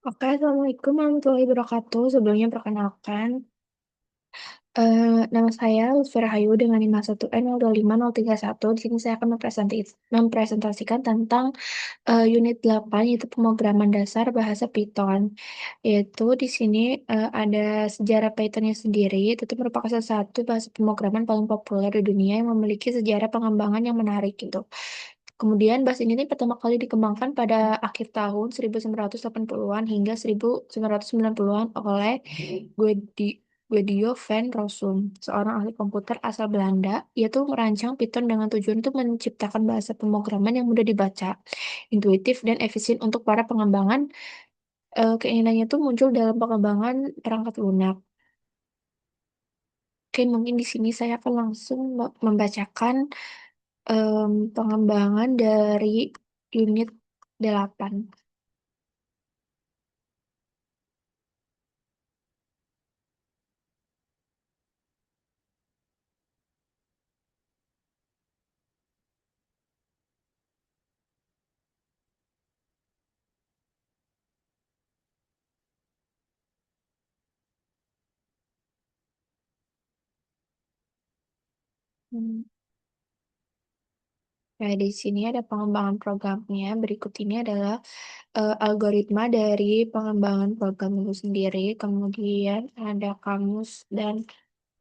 Oke, Assalamualaikum warahmatullahi wabarakatuh. Sebelumnya perkenalkan, nama saya Lutfi Rahayu dengan 51N025031. Di sini saya akan mempresentasikan tentang unit 8 yaitu pemrograman dasar bahasa Python. Yaitu di sini ada sejarah Pythonnya sendiri. Itu tuh merupakan salah satu bahasa pemrograman paling populer di dunia yang memiliki sejarah pengembangan yang menarik gitu. Kemudian bahasa ini pertama kali dikembangkan pada akhir tahun 1980-an hingga 1990-an oleh Guido van Rossum, seorang ahli komputer asal Belanda. Ia tuh merancang Python dengan tujuan untuk menciptakan bahasa pemrograman yang mudah dibaca, intuitif, dan efisien untuk para pengembangan. Keinginannya tuh muncul dalam pengembangan perangkat lunak. Oke, mungkin di sini saya akan langsung membacakan pengembangan dari unit 8. Hmm. Nah, di sini ada pengembangan programnya. Berikut ini adalah algoritma dari pengembangan program itu sendiri. Kemudian ada kamus dan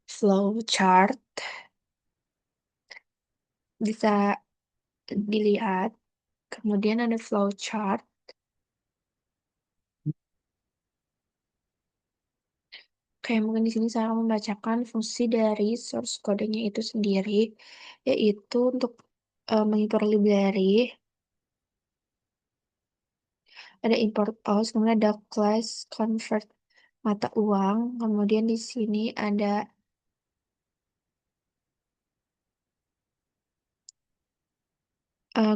flowchart. Bisa dilihat. Kemudian ada flowchart. Kayak mungkin di sini saya akan membacakan fungsi dari source kodenya itu sendiri, yaitu untuk mengimpor library, ada import post, kemudian ada class convert mata uang, kemudian di sini ada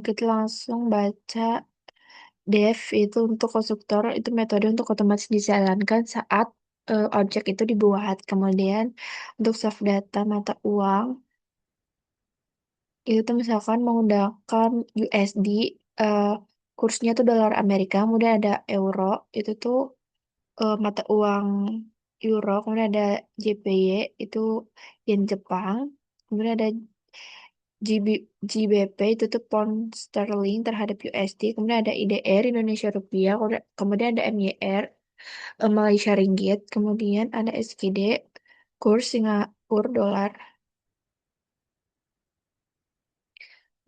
kita langsung baca def itu untuk konstruktor, itu metode untuk otomatis dijalankan saat objek itu dibuat. Kemudian untuk self data mata uang itu tuh misalkan menggunakan USD, eh, kursnya tuh dolar Amerika, kemudian ada euro, itu tuh mata uang euro, kemudian ada JPY, itu yen Jepang, kemudian ada GBP, itu tuh pound sterling terhadap USD, kemudian ada IDR, Indonesia Rupiah, kemudian ada MYR, Malaysia Ringgit, kemudian ada SGD, kurs Singapura dolar.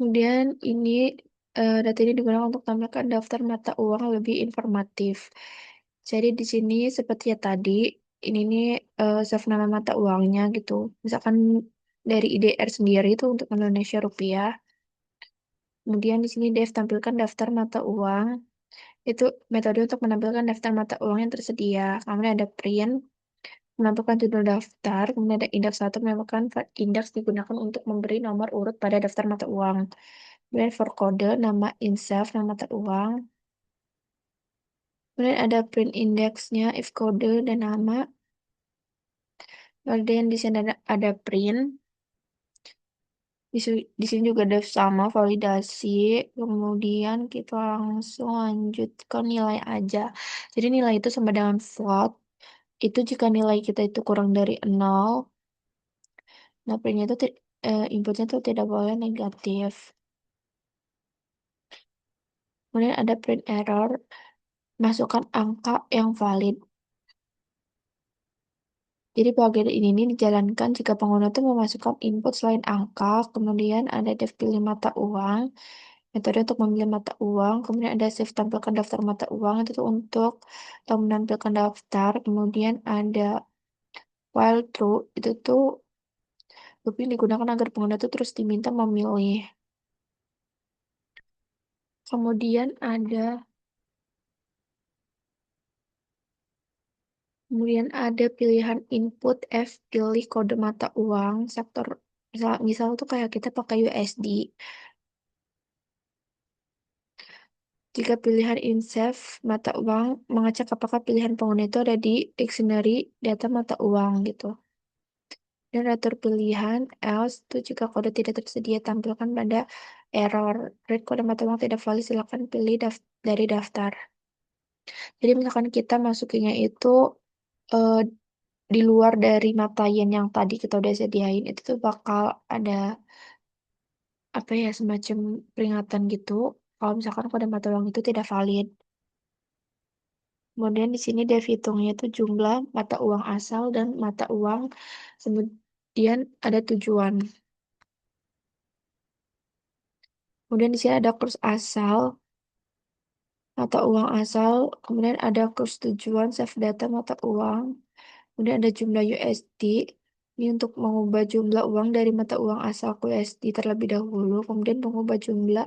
Kemudian ini data ini digunakan untuk tampilkan daftar mata uang lebih informatif. Jadi di sini seperti ya tadi, ini nih save nama mata uangnya gitu. Misalkan dari IDR sendiri itu untuk Indonesia rupiah. Kemudian di sini Dev tampilkan daftar mata uang. Itu metode untuk menampilkan daftar mata uang yang tersedia. Kemudian ada print, menampilkan judul daftar. Kemudian ada indeks satu, menampilkan indeks digunakan untuk memberi nomor urut pada daftar mata uang. Kemudian for kode, nama insaf, nama mata uang. Kemudian ada print indeksnya, if kode, dan nama. Kemudian di sini ada print. Di sini juga ada sama validasi. Kemudian kita langsung lanjut ke nilai aja. Jadi nilai itu sama dengan float. Itu jika nilai kita itu kurang dari 0. Nah, printnya itu inputnya itu tidak boleh negatif. Kemudian ada print error. Masukkan angka yang valid. Jadi bagian ini dijalankan jika pengguna itu memasukkan input selain angka, kemudian ada def pilih mata uang, metode untuk memilih mata uang, kemudian ada save tampilkan daftar mata uang, itu tuh untuk menampilkan daftar, kemudian ada while true, itu tuh loop yang digunakan agar pengguna itu terus diminta memilih. Kemudian ada pilihan input F pilih kode mata uang sektor, misal tuh kayak kita pakai USD. Jika pilihan insert mata uang mengecek apakah pilihan pengguna itu ada di dictionary data mata uang gitu. Dan atur pilihan else itu jika kode tidak tersedia tampilkan pada error. Read kode mata uang tidak valid, silakan pilih dari daftar. Jadi misalkan kita masukinnya itu eh, di luar dari mata yen yang tadi kita udah sediain, itu tuh bakal ada apa ya semacam peringatan gitu. Kalau misalkan kode mata uang itu tidak valid. Kemudian di sini dia hitungnya itu jumlah mata uang asal dan mata uang. Kemudian ada tujuan. Kemudian di sini ada kurs asal, mata uang asal. Kemudian ada kurs tujuan, save data mata uang. Kemudian ada jumlah USD. Ini untuk mengubah jumlah uang dari mata uang asal ke USD terlebih dahulu. Kemudian mengubah jumlah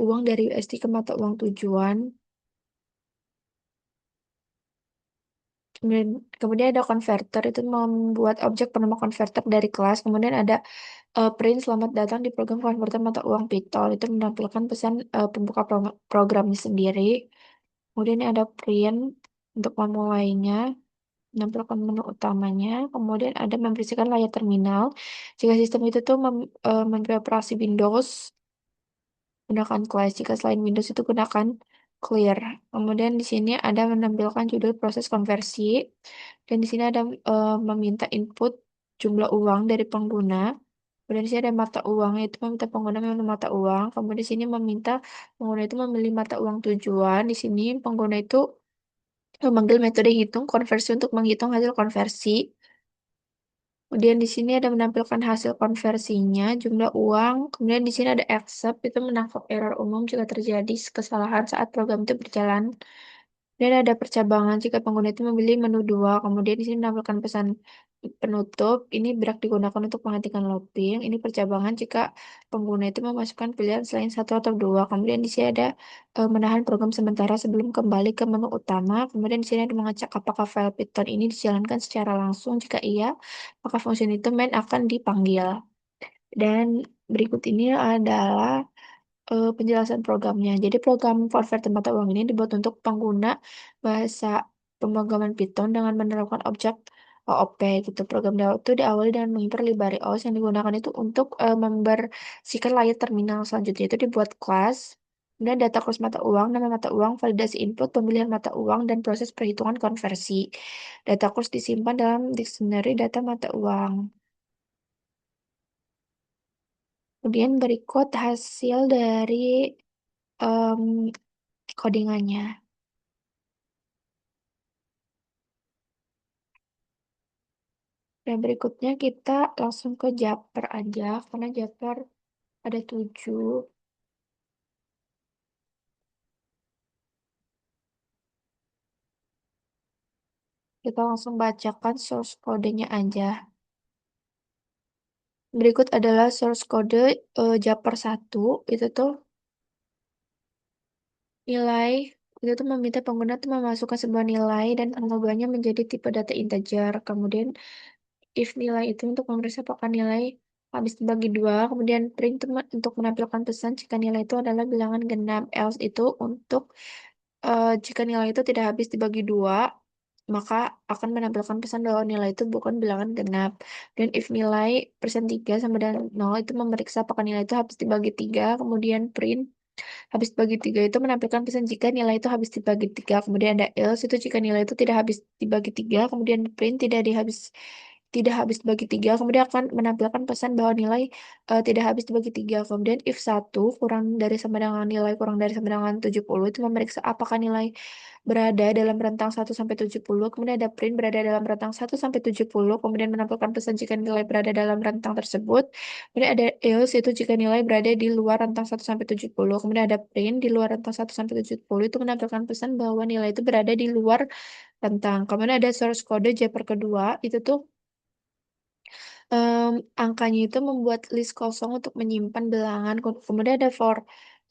uang dari USD ke mata uang tujuan. Kemudian ada converter itu membuat objek bernama converter dari kelas. Kemudian ada print selamat datang di program konverter mata uang Python itu menampilkan pesan pembuka programnya sendiri. Kemudian ini ada print untuk memulainya, menampilkan menu utamanya. Kemudian ada membersihkan layar terminal. Jika sistem itu tuh memberi operasi Windows, gunakan Clash. Jika selain Windows itu gunakan Clear. Kemudian di sini ada menampilkan judul proses konversi. Dan di sini ada meminta input jumlah uang dari pengguna. Kemudian di sini ada mata uang, itu meminta pengguna memilih mata uang. Kemudian di sini meminta pengguna itu memilih mata uang tujuan. Di sini pengguna itu memanggil metode hitung konversi untuk menghitung hasil konversi. Kemudian di sini ada menampilkan hasil konversinya, jumlah uang. Kemudian di sini ada accept, itu menangkap error umum jika terjadi kesalahan saat program itu berjalan. Dan ada percabangan jika pengguna itu memilih menu 2. Kemudian di sini menampilkan pesan penutup. Ini berak digunakan untuk menghentikan looping. Ini percabangan jika pengguna itu memasukkan pilihan selain satu atau dua. Kemudian di sini ada menahan program sementara sebelum kembali ke menu utama. Kemudian di sini ada mengecek apakah file Python ini dijalankan secara langsung. Jika iya, maka fungsi itu main akan dipanggil. Dan berikut ini adalah penjelasan programnya. Jadi program konverter mata uang ini dibuat untuk pengguna bahasa pemrograman Python dengan menerapkan objek OOP gitu. Program itu diawali dengan mengimpor LibreOS yang digunakan itu untuk membersihkan layar terminal. Selanjutnya itu dibuat kelas. Kemudian data kurs mata uang, nama mata uang, validasi input, pemilihan mata uang, dan proses perhitungan konversi. Data kurs disimpan dalam dictionary data mata uang. Kemudian berikut hasil dari em, codingannya. Dan berikutnya kita langsung ke Japer aja, karena Japer ada 7. Kita langsung bacakan source kodenya aja. Berikut adalah source kode Japer 1. Itu tuh nilai, itu tuh meminta pengguna tuh memasukkan sebuah nilai dan mengubahnya menjadi tipe data integer. Kemudian if nilai itu untuk memeriksa apakah nilai habis dibagi dua, kemudian print untuk menampilkan pesan jika nilai itu adalah bilangan genap, else itu untuk jika nilai itu tidak habis dibagi dua, maka akan menampilkan pesan bahwa nilai itu bukan bilangan genap. Dan if nilai persen 3 sama dengan 0 itu memeriksa apakah nilai itu habis dibagi 3, kemudian print habis dibagi 3 itu menampilkan pesan jika nilai itu habis dibagi 3. Kemudian ada else itu jika nilai itu tidak habis dibagi 3. Kemudian print tidak habis dibagi 3. Kemudian akan menampilkan pesan bahwa nilai tidak habis dibagi 3. Kemudian if satu kurang dari sama dengan nilai kurang dari sama dengan 70 itu memeriksa apakah nilai berada dalam rentang 1 sampai 70. Kemudian ada print berada dalam rentang 1 sampai 70. Kemudian menampilkan pesan jika nilai berada dalam rentang tersebut. Kemudian ada else itu jika nilai berada di luar rentang 1 sampai 70. Kemudian ada print di luar rentang 1 sampai 70 itu menampilkan pesan bahwa nilai itu berada di luar rentang. Kemudian ada source code Jepper kedua, itu tuh angkanya itu membuat list kosong untuk menyimpan bilangan. Kemudian ada for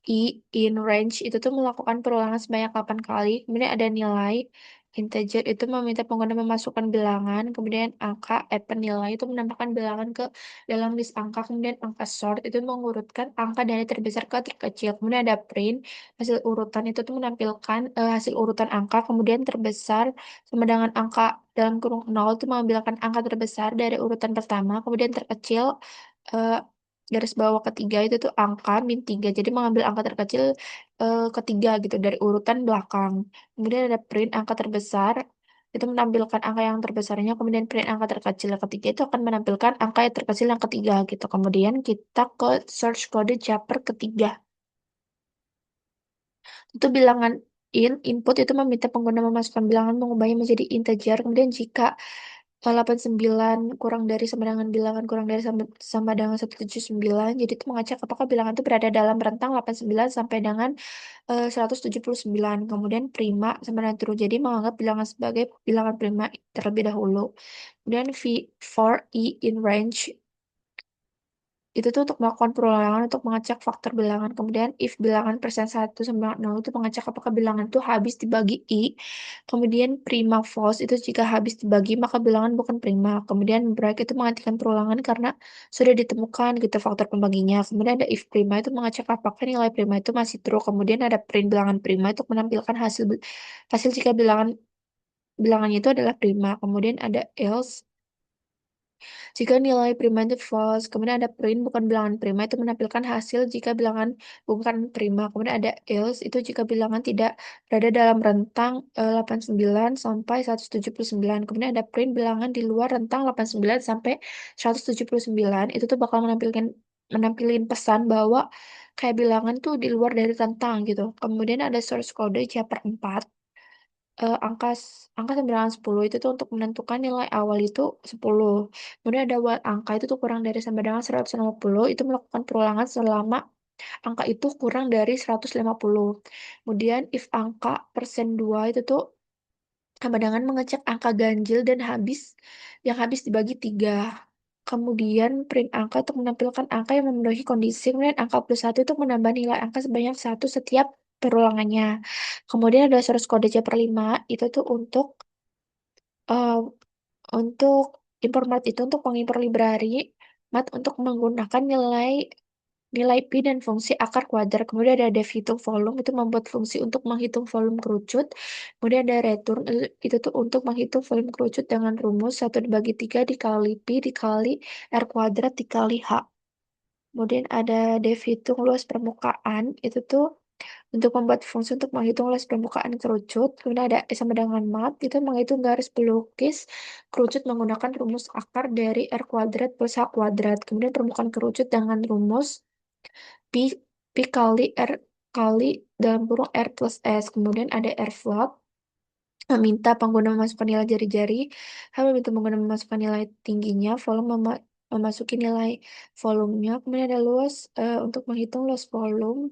i in range itu tuh melakukan perulangan sebanyak 8 kali. Kemudian ada nilai integer itu meminta pengguna memasukkan bilangan. Kemudian angka append nilai itu menambahkan bilangan ke dalam list angka. Kemudian angka sort itu mengurutkan angka dari terbesar ke terkecil. Kemudian ada print hasil urutan itu tuh menampilkan hasil urutan angka. Kemudian terbesar sama dengan angka dalam kurung 0 itu mengambilkan angka terbesar dari urutan pertama. Kemudian terkecil eh, garis bawah ketiga itu tuh angka -3. Jadi mengambil angka terkecil ketiga gitu dari urutan belakang. Kemudian ada print angka terbesar. Itu menampilkan angka yang terbesarnya. Kemudian print angka terkecil yang ketiga itu akan menampilkan angka yang terkecil yang ketiga gitu. Kemudian kita ke search kode Japper ketiga. Itu bilangan input itu meminta pengguna memasukkan bilangan mengubahnya menjadi integer. Kemudian jika 89 kurang dari sama dengan bilangan kurang dari sama dengan 179, jadi itu mengecek apakah bilangan itu berada dalam rentang 89 sampai dengan 179. Kemudian prima sama dengan true. Jadi menganggap bilangan sebagai bilangan prima terlebih dahulu. Kemudian for i in range itu tuh untuk melakukan perulangan untuk mengecek faktor bilangan. Kemudian if bilangan persen 1 sama 0 itu mengecek apakah bilangan itu habis dibagi i. Kemudian prima false itu jika habis dibagi maka bilangan bukan prima. Kemudian break itu menghentikan perulangan karena sudah ditemukan gitu faktor pembaginya. Kemudian ada if prima itu mengecek apakah nilai prima itu masih true. Kemudian ada print bilangan prima untuk menampilkan hasil jika bilangannya itu adalah prima. Kemudian ada else jika nilai prima itu false, kemudian ada print bukan bilangan prima itu menampilkan hasil jika bilangan bukan prima. Kemudian ada else itu jika bilangan tidak berada dalam rentang 89 sampai 179. Kemudian ada print bilangan di luar rentang 89 sampai 179. Itu tuh bakal menampilin pesan bahwa kayak bilangan tuh di luar dari rentang gitu. Kemudian ada source code Japar 4 angka 9 10 itu tuh untuk menentukan nilai awal itu 10. Kemudian ada angka itu tuh kurang dari sama dengan 150 itu melakukan perulangan selama angka itu kurang dari 150. Kemudian if angka persen 2 itu tuh sama dengan mengecek angka ganjil dan habis dibagi 3. Kemudian print angka untuk menampilkan angka yang memenuhi kondisi. Kemudian angka plus 1 itu menambah nilai angka sebanyak 1 setiap perulangannya. Kemudian ada source code C/5 itu tuh eh, untuk import math itu untuk mengimpor library math untuk menggunakan nilai nilai pi dan fungsi akar kuadrat. Kemudian ada def hitung volume itu membuat fungsi untuk menghitung volume kerucut. Kemudian ada return itu tuh untuk menghitung volume kerucut dengan rumus 1/3 dikali pi dikali r kuadrat dikali h. Kemudian ada def hitung luas permukaan itu tuh untuk membuat fungsi untuk menghitung luas permukaan kerucut. Kemudian ada sama dengan mat itu menghitung garis pelukis kerucut menggunakan rumus akar dari r kuadrat plus h kuadrat. Kemudian permukaan kerucut dengan rumus pi pi kali r kali dalam kurung r plus s. Kemudian ada r float meminta pengguna memasukkan nilai jari-jari, H meminta pengguna memasukkan nilai tingginya, volume memasuki nilai volumenya, kemudian ada luas untuk menghitung luas volume.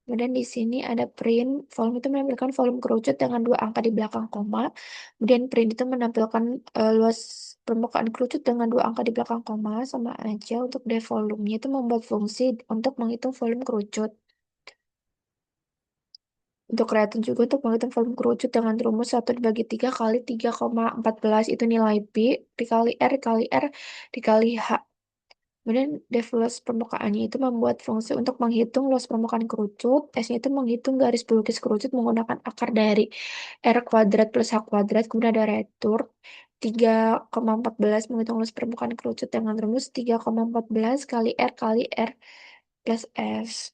Kemudian di sini ada print, volume itu menampilkan volume kerucut dengan dua angka di belakang koma. Kemudian print itu menampilkan luas permukaan kerucut dengan dua angka di belakang koma, sama aja untuk def volumenya itu membuat fungsi untuk menghitung volume kerucut. Untuk kreatin juga untuk menghitung volume kerucut dengan rumus 1/3 kali 3,14 itu nilai pi dikali R dikali H. Kemudian def luas permukaannya itu membuat fungsi untuk menghitung luas permukaan kerucut. S-nya itu menghitung garis pelukis kerucut menggunakan akar dari R kuadrat plus H kuadrat. Kemudian ada retur 3,14 menghitung luas permukaan kerucut dengan rumus 3,14 kali R plus S.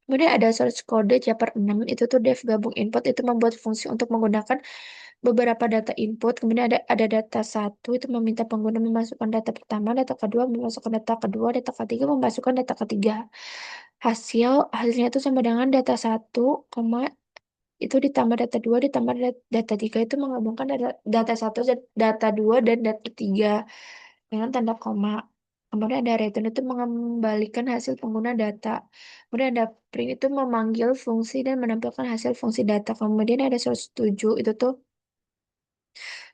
Kemudian ada source code Japar 6 itu tuh def gabung input itu membuat fungsi untuk menggunakan beberapa data input. Kemudian ada data satu itu meminta pengguna memasukkan data pertama, data kedua memasukkan data kedua, data ketiga memasukkan data ketiga. Hasilnya itu sama dengan data satu, koma itu ditambah data 2 ditambah data 3 itu menggabungkan data 1 data 2 dan data 3 dengan tanda koma. Kemudian ada return itu mengembalikan hasil pengguna data. Kemudian ada print itu memanggil fungsi dan menampilkan hasil fungsi data. Kemudian ada source 7 itu tuh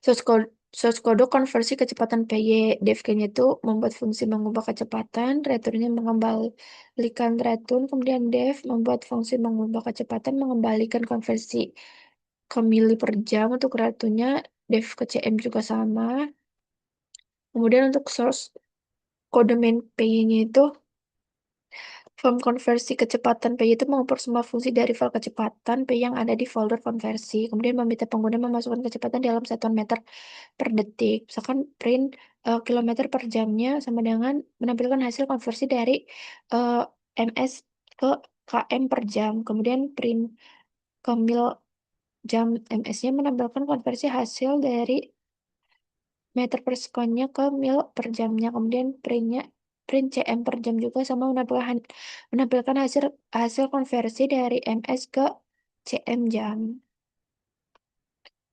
source code konversi kecepatan PY. Def-nya itu membuat fungsi mengubah kecepatan, returnnya mengembalikan return, kemudian def membuat fungsi mengubah kecepatan mengembalikan konversi ke mili per jam untuk returnnya, def ke CM juga sama. Kemudian untuk source kode main PY-nya itu Form konversi kecepatan PY itu mengumpul semua fungsi dari file kecepatan PY yang ada di folder konversi. Kemudian meminta pengguna memasukkan kecepatan dalam satuan meter per detik. Misalkan print kilometer per jamnya sama dengan menampilkan hasil konversi dari eh, ms ke km per jam. Kemudian print ke mil jam ms-nya menampilkan konversi hasil dari meter per sekonnya ke mil per jamnya. Kemudian print cm per jam juga sama menampilkan hasil hasil konversi dari ms ke cm jam.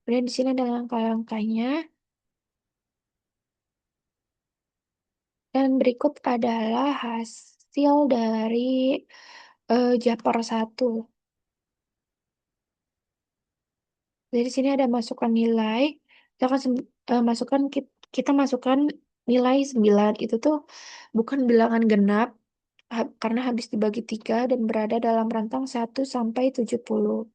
Kemudian di sini ada langkah-langkahnya. Dan berikut adalah hasil dari Japar 1. Dari sini ada masukkan nilai. Kita akan masukkan kita masukkan nilai 9. Itu tuh bukan bilangan genap karena habis dibagi 3 dan berada dalam rentang 1 sampai 70.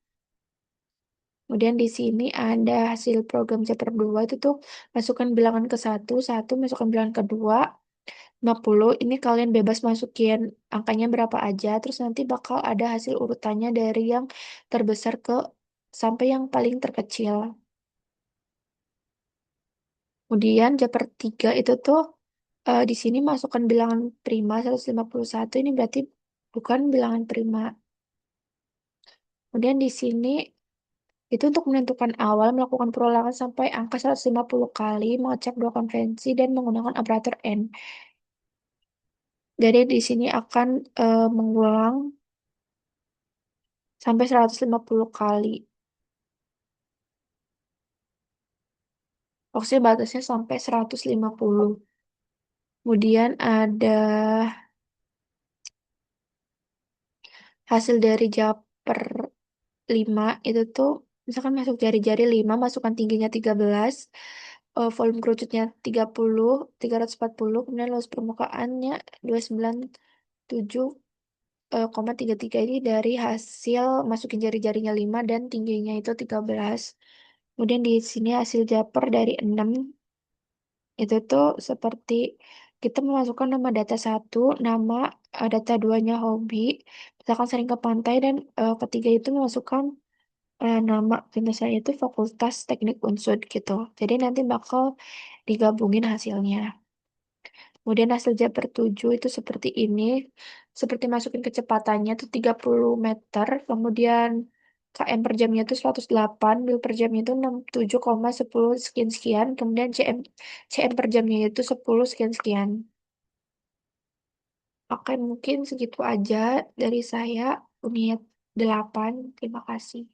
Kemudian di sini ada hasil program Japar 2 itu tuh masukkan bilangan ke 1, masukkan bilangan kedua, 50. Ini kalian bebas masukin angkanya berapa aja. Terus nanti bakal ada hasil urutannya dari yang terbesar ke sampai yang paling terkecil. Kemudian Japar 3 itu tuh di sini masukkan bilangan prima 151. Ini berarti bukan bilangan prima. Kemudian di sini itu untuk menentukan awal melakukan perulangan sampai angka 150 kali, mengecek dua konvensi, dan menggunakan operator N. Jadi di sini akan mengulang sampai 150 kali. Maksudnya batasnya sampai 150. Kemudian ada hasil dari Japer 5 itu tuh misalkan masuk jari-jari 5, masukkan tingginya 13, volume kerucutnya 30, 340, kemudian luas permukaannya 297 tiga ini dari hasil masukin jari-jarinya 5 dan tingginya itu 13. Kemudian di sini hasil Japer dari 6 itu tuh seperti kita memasukkan nama data 1, nama data 2-nya hobi, misalkan sering ke pantai, dan ketiga itu memasukkan nama pindah saya itu Fakultas Teknik Unsur gitu. Jadi nanti bakal digabungin hasilnya. Kemudian hasil Jabar 7 itu seperti ini. Seperti masukin kecepatannya itu 30 meter. Kemudian km per jamnya itu 108, mil per jamnya itu 67,10 sekian-sekian. Kemudian cm per jamnya itu 10 sekian-sekian. Oke, mungkin segitu aja dari saya, unit 8. Terima kasih.